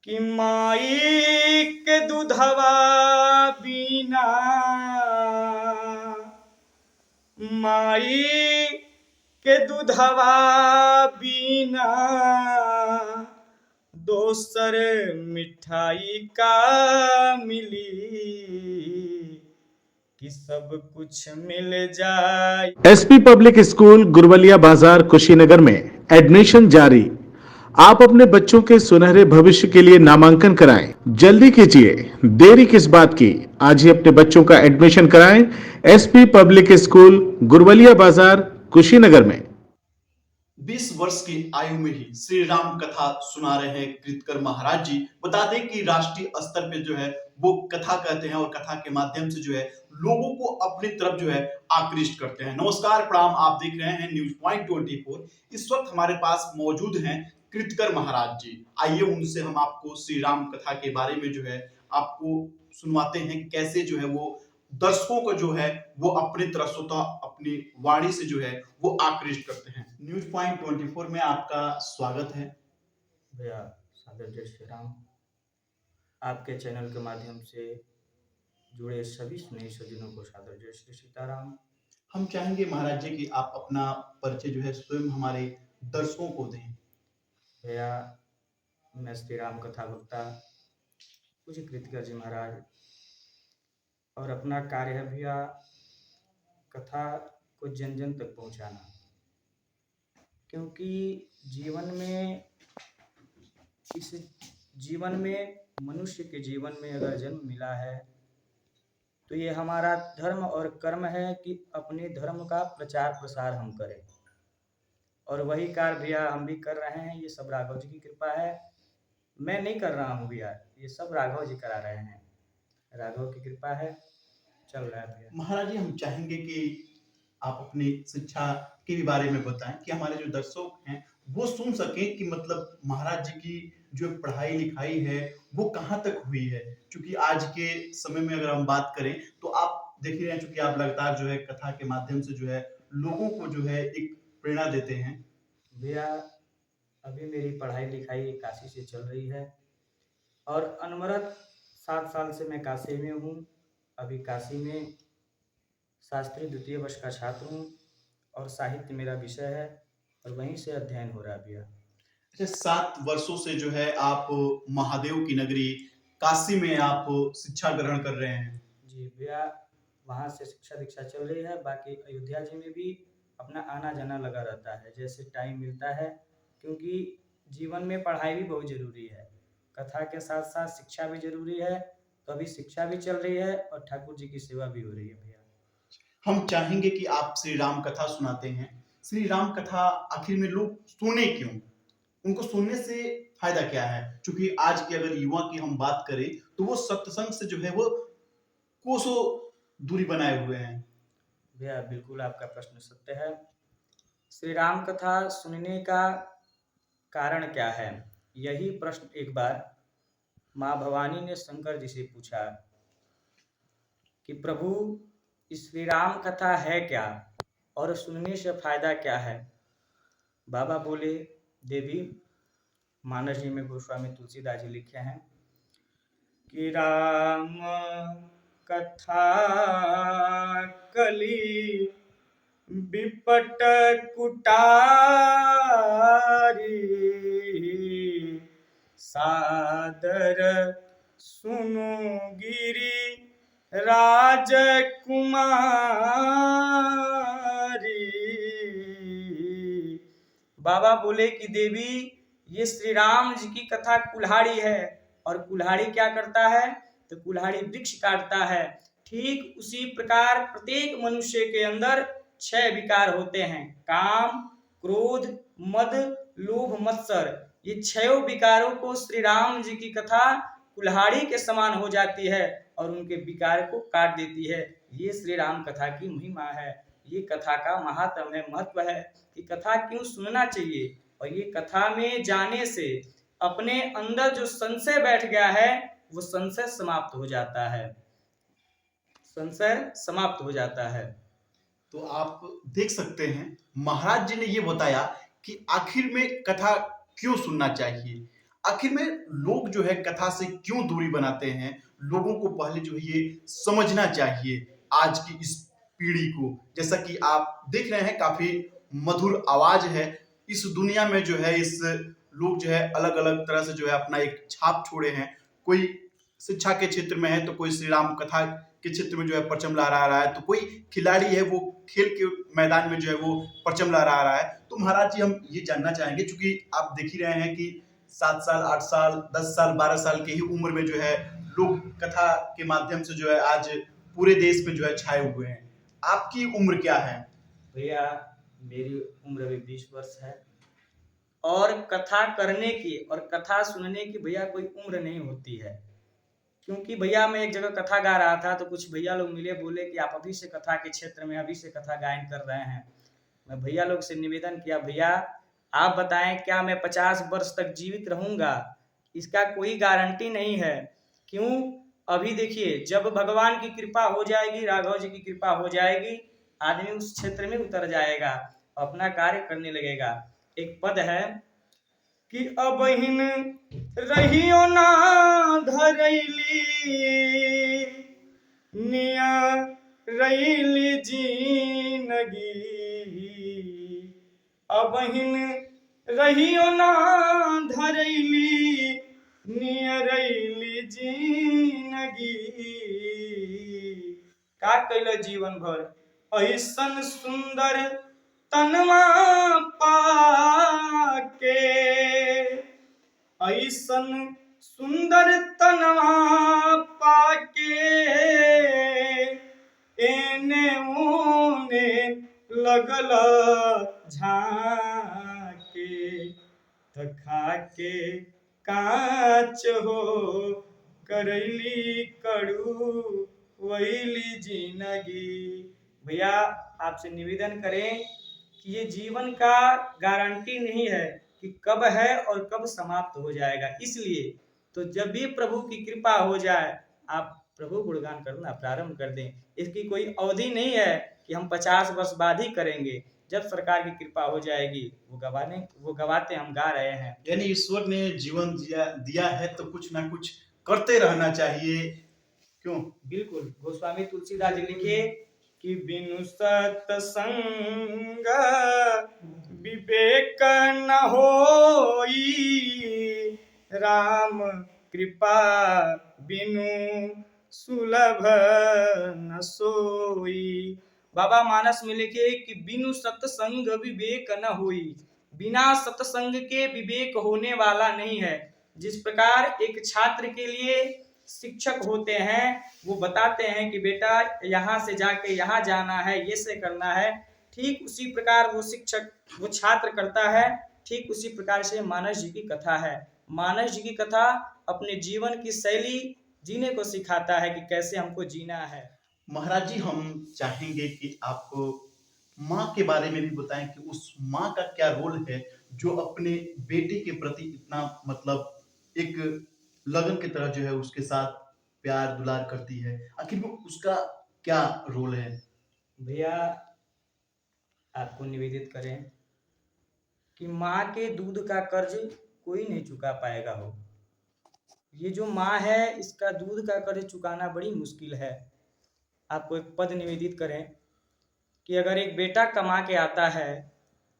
कि माई के दूधवा बिना माई के दूधवा बिना दोसर मिठाई का मिली कि सब कुछ मिल जाए। एसपी पब्लिक स्कूल गुरवलिया बाजार कुशीनगर में एडमिशन जारी। आप अपने बच्चों के सुनहरे भविष्य के लिए नामांकन कराएं। जल्दी कीजिए, देरी किस बात की। आज ही अपने बच्चों का एडमिशन कराएं एसपी पब्लिक स्कूल गुरवलिया बाजार कुशीनगर में। 20 वर्ष की आयु में ही श्री राम कथा सुना रहे हैं कृतकर महाराज जी। बता दें कि राष्ट्रीय स्तर पे जो है वो कथा कहते हैं और कथा के माध्यम से जो है लोगों को अपनी तरफ जो है आकृष्ट करते हैं। नमस्कार, प्रणाम, आप देख रहे हैं न्यूज पॉइंट 24। इस वक्त हमारे पास मौजूद हैं कृतकर महाराज जी। आइए उनसे हम आपको श्री राम कथा के बारे में जो है आपको सुनवाते हैं, कैसे जो है वो दर्शकों को जो है वो अपनी तरफ स्वतः अपनी वाणी से जो है वो आकृष्ट करते हैं। न्यूज पॉइंट 24 में आपका स्वागत है। भैया सादर जय श्री राम। आपके चैनल के माध्यम से जुड़े सभी स्नेही सज्जनों को सादर जय श्री सीताराम। हम चाहेंगे महाराज जी कि आप अपना परिचय जो है स्वयं हमारे दर्शकों को दें। भैया मैं श्री राम कथा वक्ता पूज्य कृतिका जी महाराज, और अपना कार्य है भैया कथा को जन जन तक पहुंचाना। क्योंकि इस जीवन में मनुष्य के जीवन में अगर जन्म मिला है तो ये हमारा धर्म और कर्म है कि अपने धर्म का प्रचार प्रसार हम करें, और वही कार्य भैया हम भी कर रहे हैं। ये सब राघव जी की कृपा है, मैं नहीं कर रहा हूँ भैया, ये सब राघव जी करा रहे हैं। राघव की कृपा है, चल रहा है भैया। महाराज जी, हम चाहेंगे कि आप अपनी शिक्षा के बारे में बताएं कि हमारे जो दर्शक हैं वो सुन सकें कि मतलब महाराज जी की जो पढ़ाई लिखाई है वो कहाँ तक हुई है। क्योंकि आज के समय में अगर हम बात करें तो आप देख ही रहे हैं, चूंकि आप लगातार जो है कथा के माध्यम से जो है लोगों को जो है एक प्रेरणा देते हैं। भैया अभी मेरी पढ़ाई लिखाई काशी से चल रही है और अनवरत 7 साल से मैं काशी में हूँ। अभी काशी में शास्त्री द्वितीय वर्ष का छात्र हूँ और साहित्य मेरा विषय है और वहीं से अध्ययन हो रहा है भैया। अच्छा, 7 वर्षों से जो है आप महादेव की नगरी काशी में आप शिक्षा ग्रहण कर रहे हैं। जी भैया, वहाँ से शिक्षा दीक्षा चल रही है। बाकी अयोध्या जी में भी अपना आना जाना लगा रहता है जैसे टाइम मिलता है, क्योंकि जीवन में पढ़ाई भी बहुत ज़रूरी है, कथा के साथ साथ शिक्षा भी जरूरी है। तो अभी शिक्षा भी चल रही है और ठाकुर जी की सेवा भी हो रही है भैया। हम चाहेंगे कि आप श्री राम कथा सुनाते हैं। श्री राम कथा आखिर में लोग सुने क्यों, उनको सुनने से फायदा क्या है? क्योंकि आज के अगर युवा की हम बात करें तो वो सत्संग से जो है वो कोसों दूरी बनाए हुए हैं। भैया बिल्कुल आपका प्रश्न सत्य है। श्री राम कथा सुनने का कारण क्या है, यही प्रश्न एक बार माँ भवानी ने शंकर जी से पूछा कि प्रभु इस श्री राम कथा है क्या और सुनने से फायदा क्या है। बाबा बोले, देवी, मानस जी में गोस्वामी तुलसीदास जी लिखे हैं कि राम कथा कली विपट कुटारी, सादर सुनु गिरी राजकुमारी। बाबा बोले कि देवी, ये श्री राम जी की कथा कुल्हाड़ी है, और कुल्हाड़ी क्या करता है तो कुल्हाड़ी वृक्ष काटता है। ठीक उसी प्रकार प्रत्येक मनुष्य के अंदर 6 विकार होते हैं, काम, क्रोध, मद, लोभ, मत्सर। ये 6 विकारों को श्री राम जी की कथा कुल्हाड़ी के समान हो जाती है और उनके विकार को काट देती है। ये श्री राम कथा की महिमा है, ये कथा का महात्म है, महत्व है कि कथा क्यों सुनना चाहिए। और ये कथा में जाने से अपने अंदर जो संशय बैठ गया है वो संशय समाप्त हो जाता है, संशय समाप्त हो जाता है। तो आप देख सकते हैं महाराज जी ने ये बताया कि आखिर में कथा क्यों सुनना चाहिए। आखिर में लोग जो है कथा से क्यों दूरी बनाते हैं? लोगों को पहले जो है ये समझना चाहिए आज की इस पीढ़ी को। जैसा कि आप देख रहे हैं काफ़ी मधुर आवाज़ है। इस दुनिया में जो है इस लोग जो है अलग-अलग तरह से जो है अपना एक छाप छोड़े हैं। कोई शिक्षा के क्षेत्र में है तो कोई श्री राम कथा के क्षेत्र में जो है परचम लहरा रहा है, तो कोई खिलाड़ी है वो खेल के मैदान में जो है वो परचम लहरा रहा है। तो महाराज जी हम ये जानना चाहेंगे, चूँकि आप देख ही रहे हैं कि 7 साल, 8 साल, 10 साल, 12 साल की ही उम्र में जो है लोग कथा के माध्यम से जो है आज पूरे देश में जो है छाए हुए हैं। आपकी उम्र क्या है? भैया मेरी उम्र अभी 20 वर्ष है और कथा करने की और कथा सुनने की भैया कोई उम्र नहीं होती है। क्योंकि भैया मैं एक जगह कथा गा रहा था तो कुछ भैया लोग मिले, बोले कि आप अभी से कथा के क्षेत्र में अभी से कथा गायन कर रहे हैं। मैं भैया लोग से निवेदन किया, भैया आप बताएं क्या मैं 50 वर्ष तक जीवित रहूंगा? इसका कोई गारंटी नहीं है। क्यों? अभी देखिए जब भगवान की कृपा हो जाएगी, राघव जी की कृपा हो जाएगी, आदमी उस क्षेत्र में उतर जाएगा, अपना कार्य करने लगेगा। एक पद है कि अबहिन रहियो ना धरैली निया रैली जिंदगी, अबहिन रहियो ना धरैली निया रैली जिंदगी। का कैल जीवन भर ऐसन सुंदर तनवा पाके, ऐसन सुंदर तनवा पाके एने उने लगल झाके, खा के काच हो करैली कड़ू वैली जिंदगी। भैया आपसे निवेदन करें कि ये जीवन का गारंटी नहीं है कि कब है और कब समाप्त हो जाएगा। इसलिए तो जब भी प्रभु की कृपा हो जाए आप प्रभु गुणगान करना प्रारंभ कर दें। इसकी कोई अवधि नहीं है कि हम 50 वर्ष बाद ही करेंगे। जब सरकार की कृपा हो जाएगी वो गवाते हम गा रहे हैं। यानी ईश्वर ने जीवन दिया है तो कुछ ना कुछ करते रहना चाहिए, क्यों? बिल्कुल। गोस्वामी तुलसीदास जी लिखे कि बिनु सत्संग विवेक न होई, राम कृपा बिनु सुलभ न सोई। बाबा मानस में लिखे कि बिनु सत्संग विवेक न होई, बिना सत्संग के विवेक होने वाला नहीं है। जिस प्रकार एक छात्र के लिए शिक्षक होते हैं, वो बताते हैं कि बेटा यहाँ से जाके यहाँ जाना है, ये से करना है, ठीक उसी प्रकार वो शिक्षक वो छात्र करता है। ठीक उसी प्रकार से मानस जी की कथा है। मानस जी की कथा अपने जीवन की शैली जीने को सिखाता है कि कैसे हमको जीना है। महाराज जी हम चाहेंगे कि आपको माँ के बारे में भी बताएं कि उस माँ का क्या रोल है जो अपने बेटे के प्रति इतना मतलब एक लगन की तरह जो है उसके साथ प्यार दुलार करती है। आखिर में उसका क्या रोल है? भैया आपको निवेदित करें कि माँ के दूध का कर्ज कोई नहीं चुका पाएगा हो। ये जो माँ है इसका दूध का कर्ज चुकाना बड़ी मुश्किल है। आपको एक पद निवेदित करें कि अगर एक बेटा कमा के आता है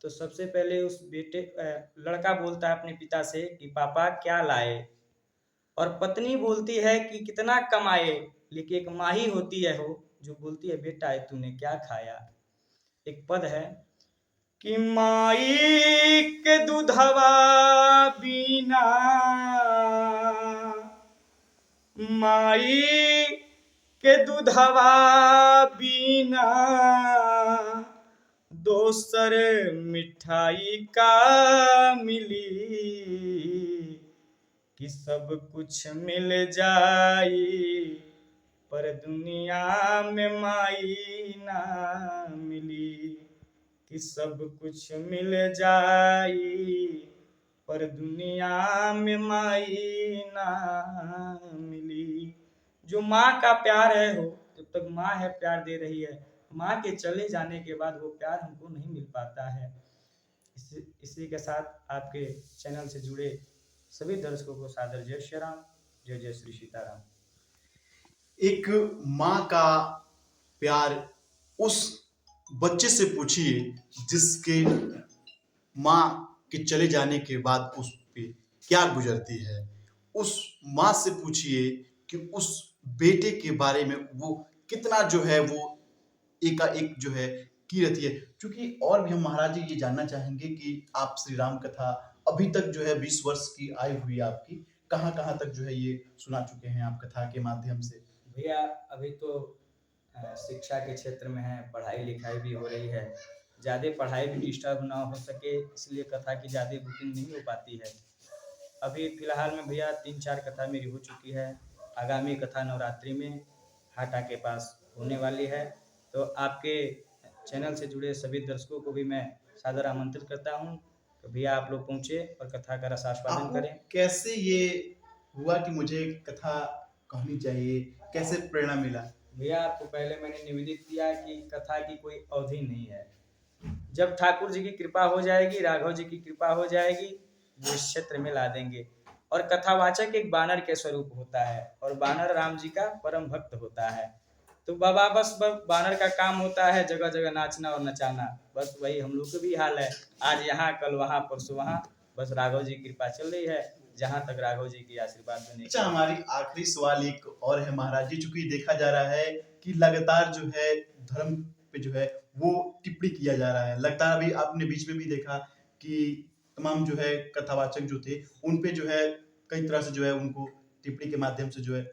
तो सबसे पहले उस लड़का बोलता है अपने पिता से कि पापा क्या लाए, और पत्नी बोलती है कि कितना कमाए, लेकिन एक माँ ही होती है हो जो बोलती है बेटा तूने क्या खाया। एक पद है कि माई के दूधवा बिना, माई के दूधवा बिना दोसर मिठाई का मिली, कि सब कुछ मिल जाई पर दुनिया में माई ना मिली, कि सब कुछ मिल जाई पर दुनिया में माई ना मिली। जो माँ का प्यार है हो, जब तक माँ है प्यार दे रही है, माँ के चले जाने के बाद वो प्यार हमको नहीं मिल पाता है। इसी के साथ आपके चैनल से जुड़े सभी दर्शकों को सादर जय श्री राम, जय जय श्री सीताराम। एक माँ का प्यार उस बच्चे से पूछिए जिसके माँ के चले जाने के बाद उस पे क्या गुजरती है। उस माँ से पूछिए कि उस बेटे के बारे में वो कितना जो है वो एकाएक जो है की रहती है। क्योंकि और भी हम महाराज जी ये जानना चाहेंगे कि आप श्री राम कथा अभी तक जो है 20 वर्ष की आयु हुई आपकी, कहाँ कहाँ तक जो है ये सुना चुके हैं आप कथा के माध्यम से। भैया अभी तो शिक्षा के क्षेत्र में है, पढ़ाई लिखाई भी हो रही है, ज़्यादा पढ़ाई भी डिस्टर्ब ना हो सके इसलिए कथा की ज़्यादा बुकिंग नहीं हो पाती है। अभी फिलहाल में भैया 3-4 कथा मेरी हो चुकी है। आगामी कथा नवरात्रि में हाटा के पास होने वाली है, तो आपके चैनल से जुड़े सभी दर्शकों को भी मैं सादर आमंत्रित करता हूँ तो भैया आप लोग पहुँचे और कथा का रसास्वादन आपको करें। कैसे ये हुआ कि मुझे कथा कहनी चाहिए, कैसे प्रेरणा मिला? भैया आपको पहले मैंने निवेदित किया कि कथा की कोई अवधि नहीं है। जब ठाकुर जी की कृपा हो जाएगी, राघव जी की कृपा हो जाएगी, वो इस क्षेत्र में ला देंगे। और कथावाचक एक बानर के स्वरूप होता है और बानर राम जी का परम भक्त होता है। तो बाबा बस बानर का काम होता है जगह जगह नाचना और नचाना, बस वही हम लोग का भी हाल है। आज यहाँ, कल वहाँ, परसों वहाँ, बस राघव जी की कृपा चल रही है जहाँ तक राघव जी की आशीर्वाद बने। अच्छा, हमारी आखिरी सवाल एक और है महाराज जी, चूंकि देखा जा रहा है कि लगातार जो है धर्म पे जो है वो टिप्पणी किया जा रहा है। लगातार अभी आपने बीच में भी देखा कि तमाम जो है कथावाचक जो थे उन पे जो है कई तरह से जो है उनको टिप्पणी के माध्यम से जो है।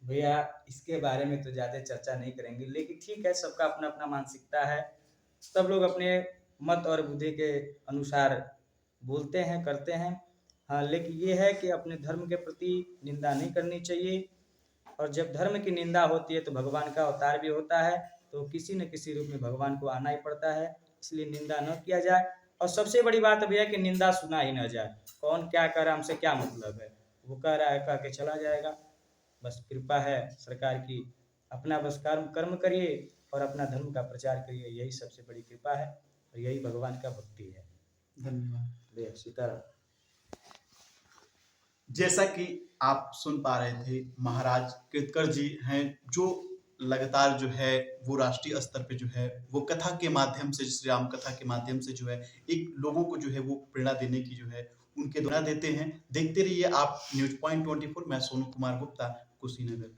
भैया इसके बारे में तो ज़्यादा चर्चा नहीं करेंगे, लेकिन ठीक है, सबका अपना अपना मानसिकता है, सब लोग अपने मत और बुद्धि के अनुसार बोलते हैं, करते हैं। हाँ, लेकिन ये है कि अपने धर्म के प्रति निंदा नहीं करनी चाहिए, और जब धर्म की निंदा होती है तो भगवान का अवतार भी होता है, तो किसी न किसी रूप में भगवान को आना ही पड़ता है, इसलिए निंदा न किया जाए। और सबसे बड़ी बात भैया कि निंदा सुना ही न जाए। कौन क्या कर रहा, हमसे क्या मतलब है, वो कह रहा है कह के चला जाएगा। बस कृपा है सरकार की, अपना बस कर्म कर्म करिए और अपना धर्म का प्रचार करिए, यही सबसे बड़ी कृपा है और यही भगवान का भक्ति है। धन्यवाद। जय सीताराम। जैसा कि आप सुन पा रहे थे, महाराज कृतकर जी हैं जो लगातार जो है वो राष्ट्रीय स्तर पे जो है वो कथा के माध्यम से, श्री राम कथा के माध्यम से जो है एक लोगों को जो है वो प्रेरणा देने की जो है उनके द्वारा देते हैं। देखते रहिए आप न्यूज़ पॉइंट 24। मैं सोनू कुमार गुप्ता, कुशीनगर।